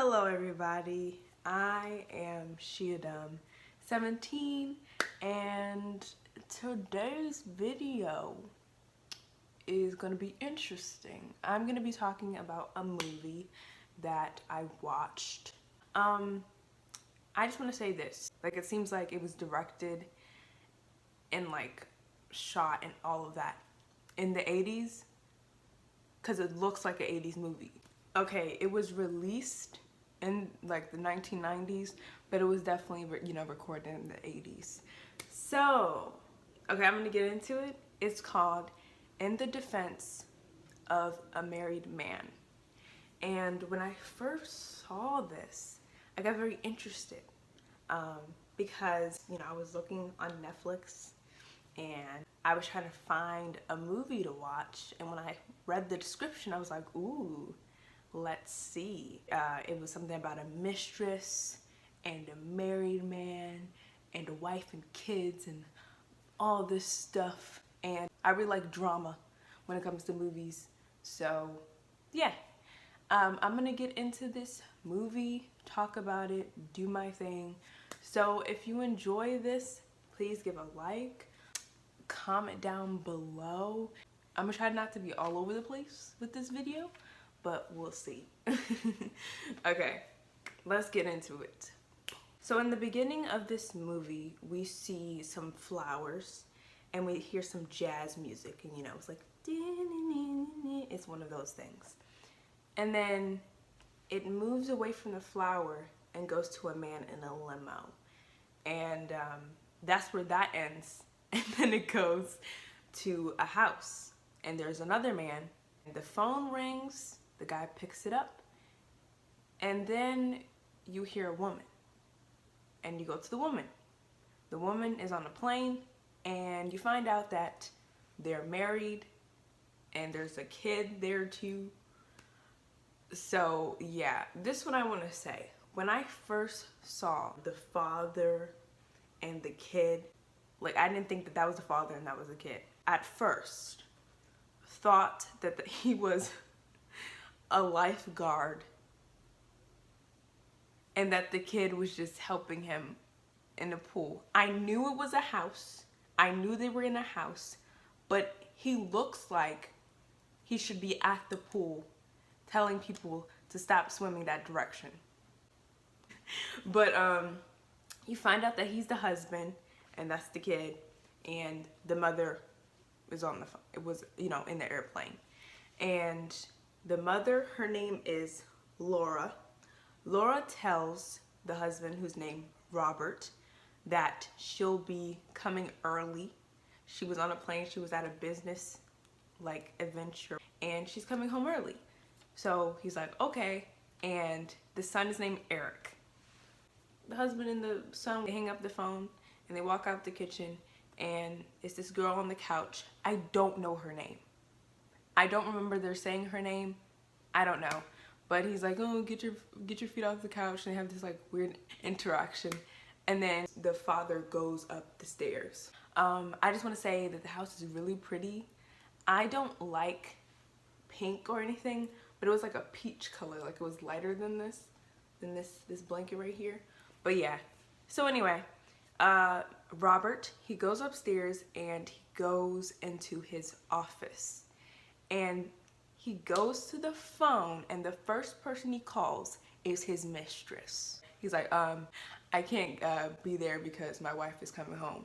Hello everybody, I am Shiadum 17 and today's video is going to be interesting. I'm going to be talking about a movie that I watched. I just want to say this, it seems like it was directed and shot and all of that in the 80s because it looks like an 80s movie. Okay, it was released in the 1990s, but it was definitely recorded in the 80s. So, okay, I'm gonna get into it. It's called In the Defense of a Married Man. And when I first saw this, I got very interested because I was looking on Netflix and I was trying to find a movie to watch, and when I read the description I was like, ooh, let's see. It was something about a mistress and a married man and a wife and kids and all this stuff, and I really like drama when it comes to movies. So yeah, I'm gonna get into this movie, talk about it, do my thing. So if you enjoy this, please give a like, comment down below. I'm gonna try not to be all over the place with this video, but we'll see. Okay, let's get into it. So in the beginning of this movie, we see some flowers and we hear some jazz music, and it's like, it's one of those things. And then it moves away from the flower and goes to a man in a limo. And that's where that ends. And then it goes to a house and there's another man. The phone rings, the guy picks it up, and then you hear a woman and you go to the woman. The woman is on a plane and you find out that they're married and there's a kid there too. So yeah, this is what I want to say. When I first saw the father and the kid, I didn't think that that was the father and that was the kid. At first, thought that he was a lifeguard and that the kid was just helping him in the pool. I knew it was a house. I knew they were in a house, but he looks like he should be at the pool telling people to stop swimming that direction. But you find out that he's the husband and that's the kid, and the mother is on the phone. It was, in the airplane. And the mother, her name is Laura. Laura tells the husband, whose name Robert, that she'll be coming early. She was on a plane, she was at a business adventure, and she's coming home early. So he's like, okay. And the son is named Eric. The husband and the son hang up the phone and they walk out the kitchen, and it's this girl on the couch. I don't know her name. I don't remember they're saying her name. I don't know. But he's like, oh, get your feet off the couch, and they have this weird interaction. And then the father goes up the stairs. I just want to say that the house is really pretty. I don't like pink or anything, but it was like a peach color. It was lighter than this blanket right here. But yeah. So anyway, Robert, he goes upstairs and he goes into his office. And he goes to the phone, and the first person he calls is his mistress. He's like, I can't be there because my wife is coming home.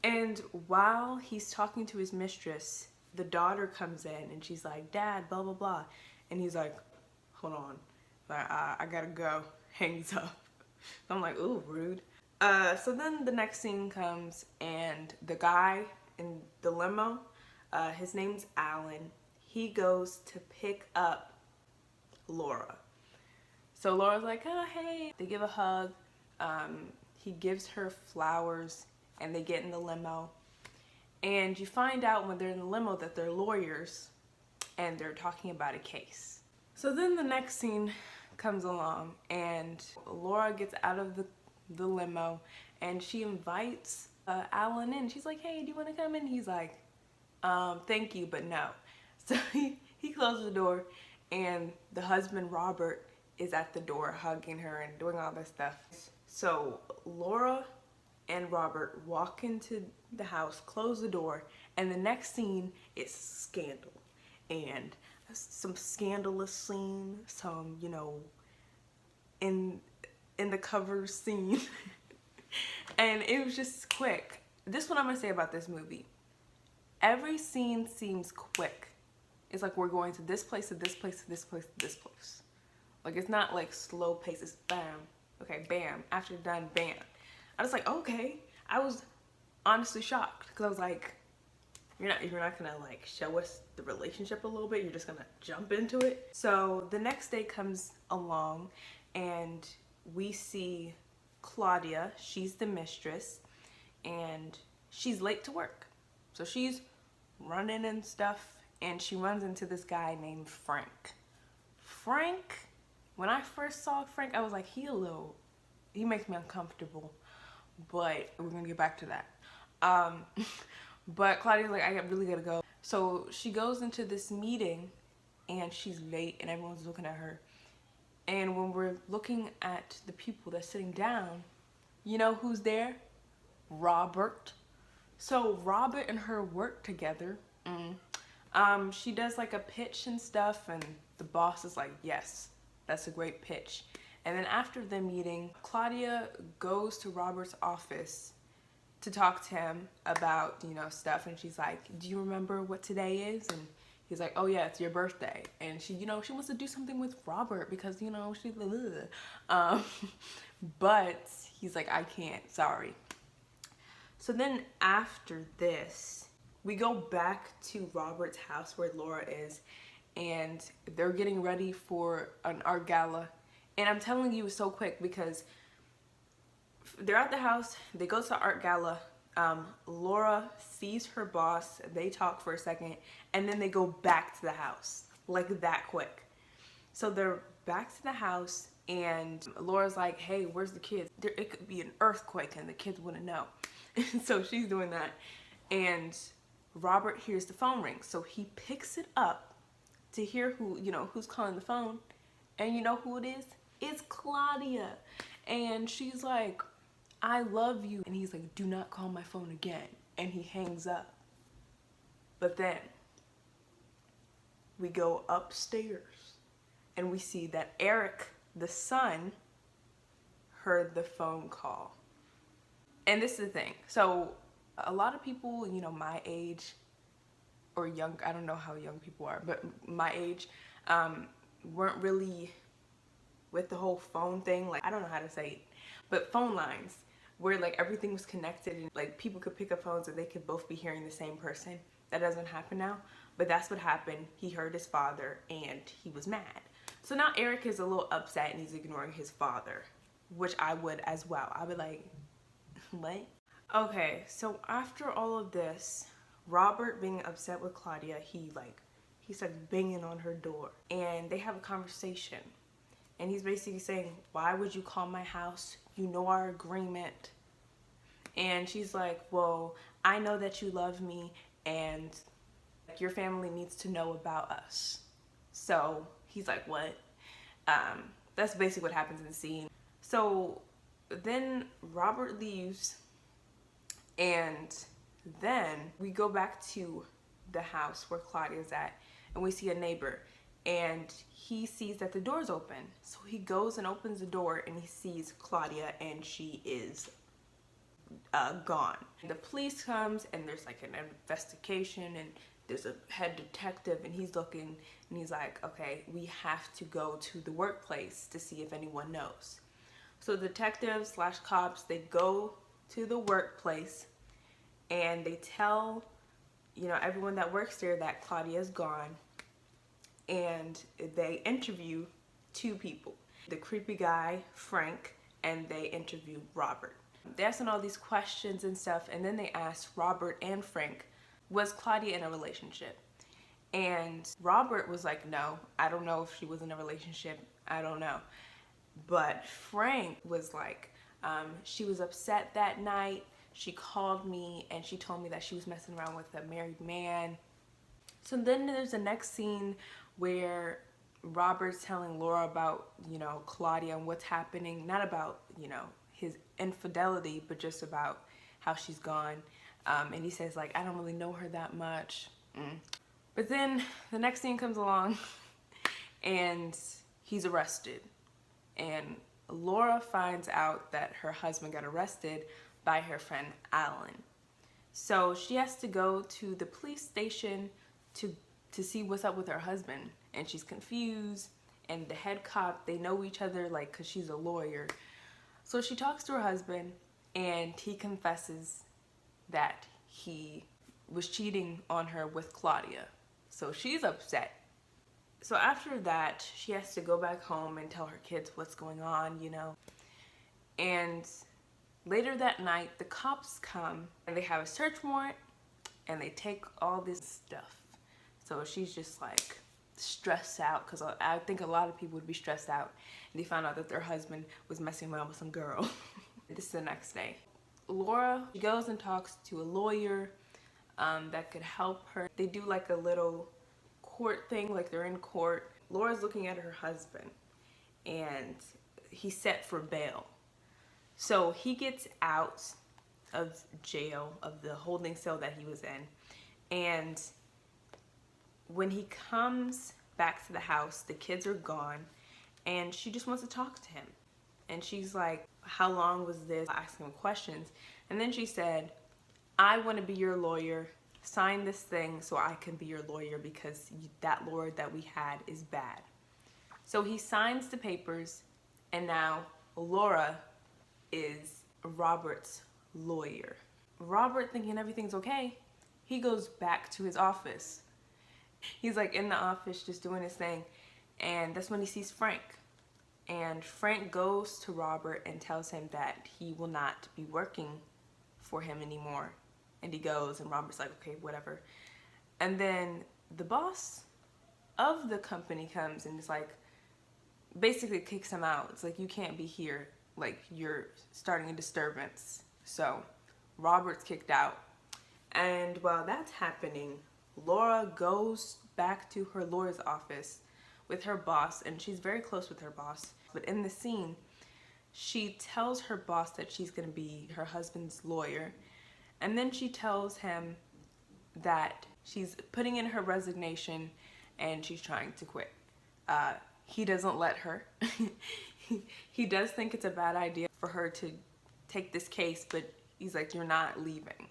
And while he's talking to his mistress, the daughter comes in and she's like, Dad, blah, blah, blah. And he's like, hold on, I gotta go. Hangs up. I'm like, ooh, rude. So then the next scene comes, and the guy in the limo, his name's Alan. He goes to pick up Laura. So Laura's like, oh, hey. They give a hug. He gives her flowers, and they get in the limo. And you find out when they're in the limo that they're lawyers, and they're talking about a case. So then the next scene comes along, and Laura gets out of the limo, and she invites Alan in. She's like, hey, do you want to come in? He's like, thank you, but no. So he closes the door, and the husband Robert is at the door hugging her and doing all this stuff. So Laura and Robert walk into the house, close the door, and the next scene is scandal. And some scandalous scene, some, you know, in the cover scene. And it was just quick. This is what I'm gonna say about this movie. Every scene seems quick. It's like we're going to this place, to this place, to this place, to this place. Like it's not like slow pace, it's bam, okay, bam, after you're done, bam. I was like, okay. I was honestly shocked because I was like, you're not gonna like show us the relationship a little bit, you're just gonna jump into it. So the next day comes along and we see Claudia, she's the mistress, and she's late to work. So she's running and stuff, and she runs into this guy named Frank. Frank, when I first saw Frank, I was like, he makes me uncomfortable, but we're gonna get back to that. But Claudia's like, I really gotta go. So she goes into this meeting and she's late and everyone's looking at her. And when we're looking at the people that's sitting down, you know who's there? Robert. So Robert and her work together. She does like a pitch and stuff, and the boss is like, yes, that's a great pitch. And then after the meeting, Claudia goes to Robert's office to talk to him about, you know, stuff, and she's like, do you remember what today is? And he's like, oh yeah, it's your birthday. And she, you know, she wants to do something with Robert because, you know, she but he's like, I can't, sorry. So then after this, we go back to Robert's house where Laura is, and they're getting ready for an art gala. And I'm telling you, it's so quick because they're at the house, they go to the art gala, Laura sees her boss, they talk for a second, and then they go back to the house, like that quick. So they're back to the house, and Laura's like, hey, where's the kids? It could be an earthquake and the kids wouldn't know. So she's doing that, and Robert hears the phone ring, so he picks it up to hear who, you know, who's calling the phone, and you know who it is? It's Claudia. And she's like, I love you. And he's like, do not call my phone again. And he hangs up. But then we go upstairs and we see that Eric, the son, heard the phone call. And this is the thing. So a lot of people, you know, my age or young, I don't know how young people are, but my age, weren't really with the whole phone thing. Like, I don't know how to say it, but phone lines where like everything was connected and like people could pick up phones and they could both be hearing the same person. That doesn't happen now, but that's what happened. He heard his father and he was mad. So now Eric is a little upset and he's ignoring his father, which I would as well. I would like, what? Okay, so after all of this, Robert being upset with Claudia, he starts banging on her door and they have a conversation. And he's basically saying, why would you call my house? You know our agreement. And she's like, well, I know that you love me and your family needs to know about us. So he's like, what? That's basically what happens in the scene. So then Robert leaves, and then we go back to the house where Claudia's at, and we see a neighbor, and he sees that the door's open. So he goes and opens the door and he sees Claudia, and she is gone. The police comes and there's like an investigation, and there's a head detective, and he's looking and he's like, okay, we have to go to the workplace to see if anyone knows. So detectives / cops, they go to the workplace and they tell, you know, everyone that works there that Claudia's gone. And they interview two people, the creepy guy, Frank, and they interview Robert. They're asking all these questions and stuff, and then they ask Robert and Frank, was Claudia in a relationship? And Robert was like, no, I don't know if she was in a relationship, I don't know. But Frank was like, she was upset that night, she called me and she told me that she was messing around with a married man. So then there's the next scene where Robert's telling Laura about, Claudia and what's happening. Not about, his infidelity, but just about how she's gone. And he says, like, I don't really know her that much. But then the next scene comes along and he's arrested. And Laura finds out that her husband got arrested by her friend Alan. So she has to go to the police station to see what's up with her husband. And she's confused. And the head cop, they know each other, like, because she's a lawyer. So she talks to her husband, and he confesses that he was cheating on her with Claudia. So she's upset. So after that, she has to go back home and tell her kids what's going on, And later that night, the cops come and they have a search warrant and they take all this stuff. So she's just like stressed out, because I think a lot of people would be stressed out. And they found out that their husband was messing around with some girl. This is the next day. Laura goes and talks to a lawyer that could help her. They do like a little court thing, like they're in court. Laura's looking at her husband and he's set for bail. So he gets out of jail, of the holding cell that he was in, and when he comes back to the house, the kids are gone and she just wants to talk to him. And she's like, how long was this? Asking him questions. And then she said, I want to be your lawyer. Sign this thing so I can be your lawyer, because that lawyer that we had is bad. So he signs the papers, and now Laura is Robert's lawyer. Robert, thinking everything's okay, he goes back to his office. He's like in the office just doing his thing, and that's when he sees Frank. And Frank goes to Robert and tells him that he will not be working for him anymore. And he goes, and Robert's like, okay, whatever. And then the boss of the company comes and is like, basically kicks him out. It's like, you can't be here. Like, you're starting a disturbance. So Robert's kicked out. And while that's happening, Laura goes back to her lawyer's office with her boss, and she's very close with her boss. But in the scene, she tells her boss that she's going to be her husband's lawyer. And then she tells him that she's putting in her resignation and she's trying to quit. He doesn't let her. He does think it's a bad idea for her to take this case, but he's like, you're not leaving.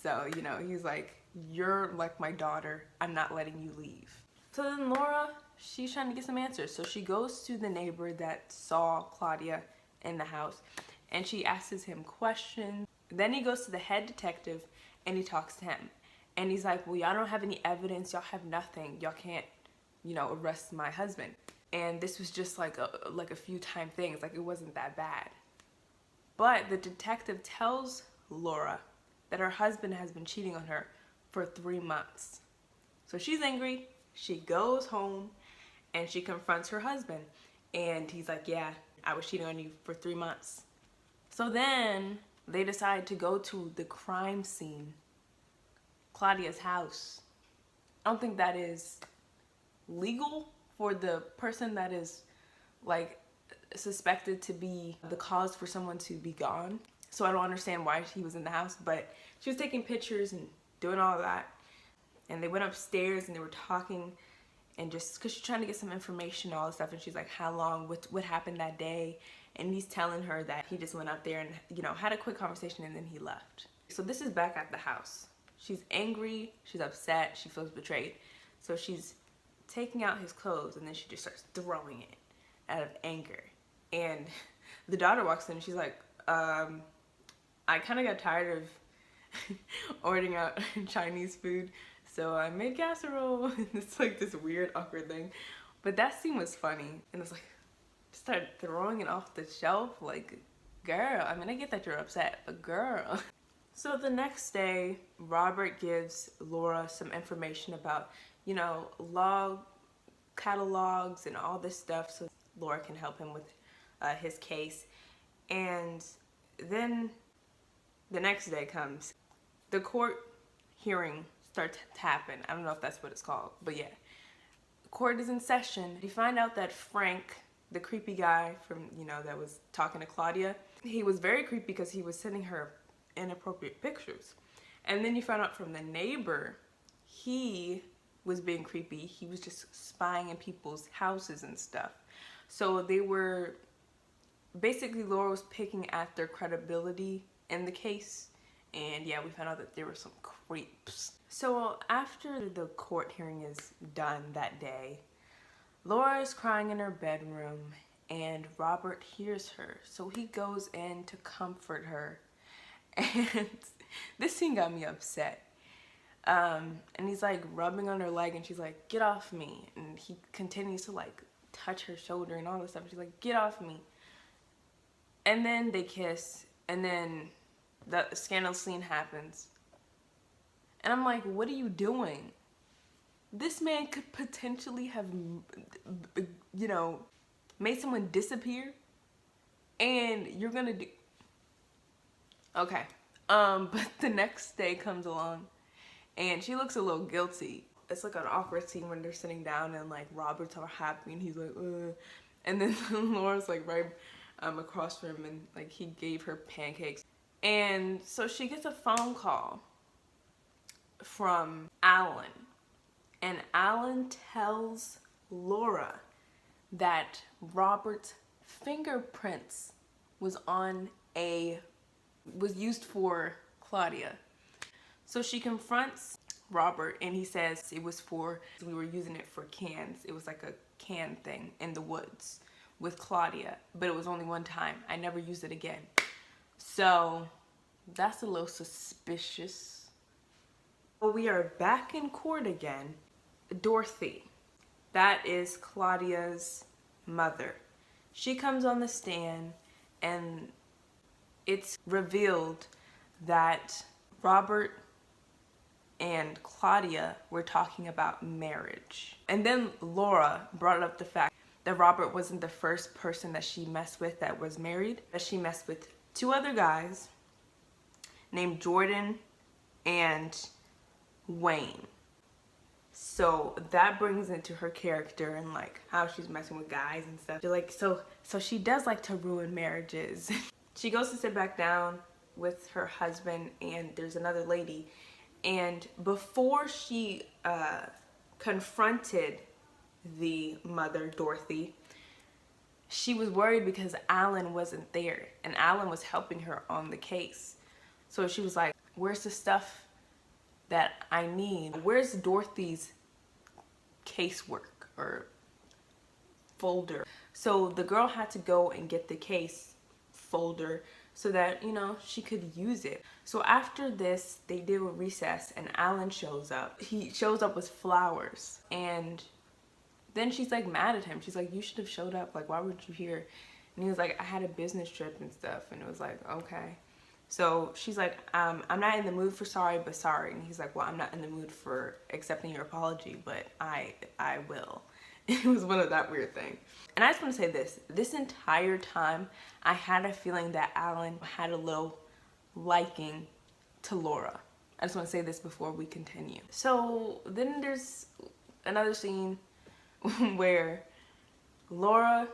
So, he's like, you're like my daughter. I'm not letting you leave. So then Laura, she's trying to get some answers. So she goes to the neighbor that saw Claudia in the house, and she asks him questions. Then he goes to the head detective and he talks to him. And he's like, well, y'all don't have any evidence. Y'all have nothing. Y'all can't, arrest my husband. And this was just like a few time things. Like, it wasn't that bad. But the detective tells Laura that her husband has been cheating on her for 3 months. So she's angry. She goes home and she confronts her husband. And he's like, yeah, I was cheating on you for 3 months. So then they decide to go to the crime scene, Claudia's house. I don't think that is legal for the person that is like suspected to be the cause for someone to be gone. So I don't understand why he was in the house, but she was taking pictures and doing all that. And they went upstairs and they were talking, and just because she's trying to get some information and all this stuff, and she's like, how long, what happened that day? And he's telling her that he just went up there and, had a quick conversation and then he left. So this is back at the house. She's angry, she's upset, she feels betrayed. So she's taking out his clothes and then she just starts throwing it out of anger. And the daughter walks in and she's like, I kind of got tired of ordering out Chinese food, so I made casserole. It's like this weird, awkward thing. But that scene was funny. And it's like, started throwing it off the shelf. Like, girl, I mean, I get that you're upset, but girl. So the next day, Robert gives Laura some information about, log catalogs and all this stuff, so Laura can help him with his case. And then the next day comes. The court hearing starts to happen. I don't know if that's what it's called, but yeah. court is in session. You find out that Frank, the creepy guy from, you know, that was talking to Claudia, he was very creepy because he was sending her inappropriate pictures. And then you find out from the neighbor, he was being creepy. He was just spying in people's houses and stuff. So they were, basically Laura was picking at their credibility in the case. And yeah, we found out that there were some creeps. So after the court hearing is done that day, Laura is crying in her bedroom and Robert hears her. So he goes in to comfort her. And this scene got me upset. And he's like rubbing on her leg and she's like, get off me. And he continues to like touch her shoulder and all this stuff. She's like, get off me. And then they kiss and then the scandal scene happens. And I'm like, what are you doing? This man could potentially have, you know, made someone disappear. And you're gonna do... Okay. But the next day comes along and she looks a little guilty. It's like an awkward scene when they're sitting down and like Robert's all happy and he's like, ugh. And then Laura's like right across from him and like he gave her pancakes. And so she gets a phone call from Alan. And Alan tells Laura that Robert's fingerprints was used for Claudia. So she confronts Robert and he says it was we were using it for cans. It was like a can thing in the woods with Claudia, but it was only one time. I never used it again. So that's a little suspicious. Well, we are back in court again. Dorothy, that is Claudia's mother. She comes on the stand and it's revealed that Robert and Claudia were talking about marriage. And then Laura brought up the fact that Robert wasn't the first person that she messed with that was married, that she messed with two other guys named Jordan and Wayne. So that brings into her character and like how she's messing with guys and stuff. They're like, so she does like to ruin marriages. She goes to sit back down with her husband and there's another lady. And before she confronted the mother, Dorothy, she was worried because Alan wasn't there and Alan was helping her on the case. So she was like, where's the stuff that I need? Where's Dorothy's casework or folder? So the girl had to go and get the case folder so that, you know, she could use it. So after this, they do a recess and Alan shows up. He shows up with flowers and then she's like mad at him. She's like, you should have showed up. Like, why weren't you here? And he was like, I had a business trip and stuff. And it was like, okay. So she's like, I'm not in the mood for sorry, but sorry. And he's like, well, I'm not in the mood for accepting your apology, but I will. It was one of that weird thing. And I just want to say this entire time, I had a feeling that Alan had a little liking to Laura. I just want to say this before we continue. So then there's another scene where Laura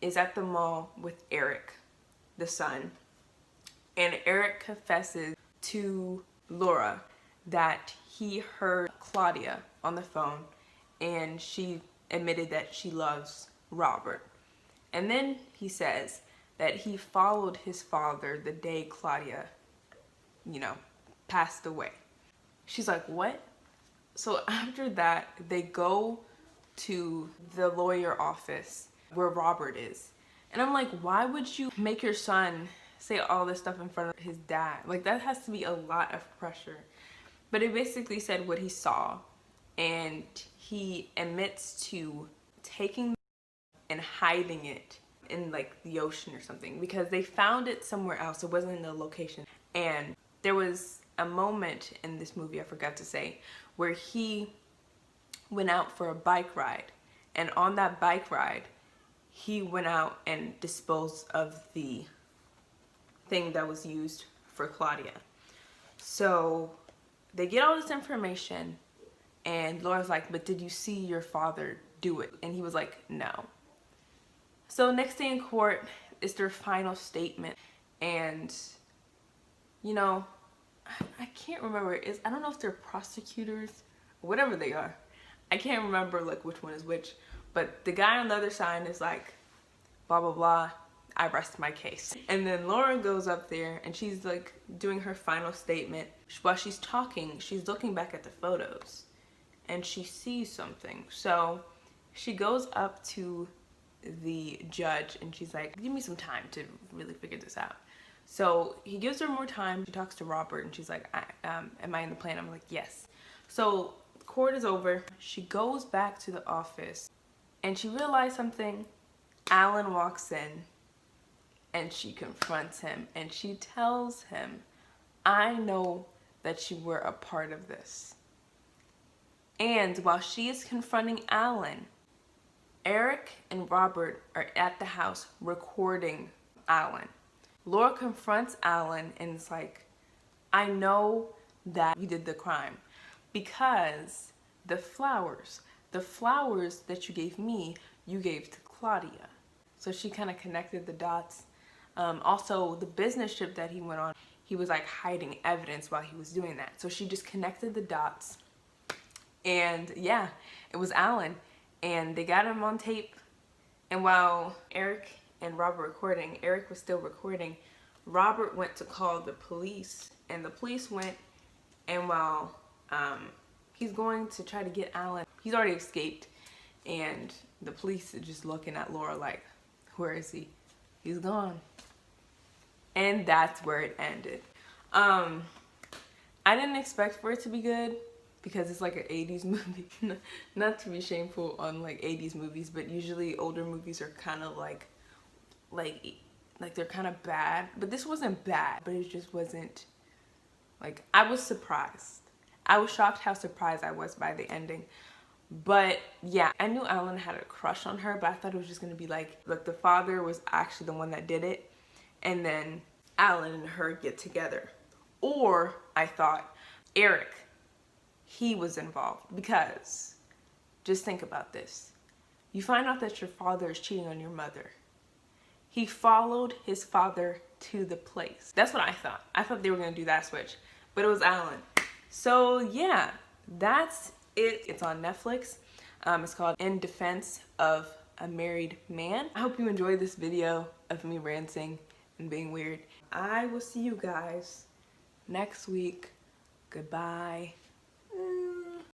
is at the mall with Eric, the son. And Eric confesses to Laura that he heard Claudia on the phone and she admitted that she loves Robert. And then he says that he followed his father the day Claudia, you know, passed away. She's like, what? So after that, they go to the lawyer office where Robert is. And I'm like, why would you make your son say all this stuff in front of his dad? Like, that has to be a lot of pressure. But it basically said what he saw, and he admits to taking and hiding it in like the ocean or something because they found it somewhere else. It wasn't in the location. And there was a moment in this movie, I forgot to say, where he went out for a bike ride, and on that bike ride he went out and disposed of the thing that was used for Claudia. So they get all this information and Laura's like, but did you see your father do it. And he was like, no. So next day in court is their final statement. And, you know, I can't remember. I don't know if they're prosecutors or whatever they are. I can't remember like which one is which. But the guy on the other side is like, blah, blah, blah. I rest my case. And then Laura goes up there and she's like doing her final statement. While she's talking, she's looking back at the photos and she sees something. So she goes up to the judge and she's like, give me some time to really figure this out. So he gives her more time. She talks to Robert and she's like, am I in the plan? I'm like, yes. So court is over. She goes back to the office and she realized something. Alan walks in and she confronts him and she tells him, I know that you were a part of this. And while she is confronting Alan, Eric and Robert are at the house recording Alan. Laura confronts Alan and is like, I know that you did the crime because the flowers that you gave me, you gave to Claudia. So she kind of connected the dots. Also, the business trip that he went on, he was like hiding evidence while he was doing that. So she just connected the dots. And yeah, it was Alan. And they got him on tape. And while Eric and Robert were recording, Eric was still recording, Robert went to call the police. And the police went, and while he's going to try to get Alan, he's already escaped. And the police are just looking at Laura like, where is he? He's gone. And that's where it ended. I didn't expect for it to be good because it's like an 80s movie. Not to be shameful on like 80s movies, but usually older movies are kind of like they're kind of bad. But this wasn't bad, but it just wasn't like, I was surprised. I was shocked how surprised I was by the ending. But yeah, I knew Alan had a crush on her, but I thought it was just gonna be like the father was actually the one that did it, and then Alan and her get together. Or I thought Eric, he was involved, because just think about this. You find out that your father is cheating on your mother. He followed his father to the place. That's what I thought. I thought they were gonna do that switch, but it was Alan. So yeah, that's it. It's on Netflix. It's called In Defense of a Married Man. I hope you enjoyed this video of me ranting and being weird. I will see you guys next week. Goodbye.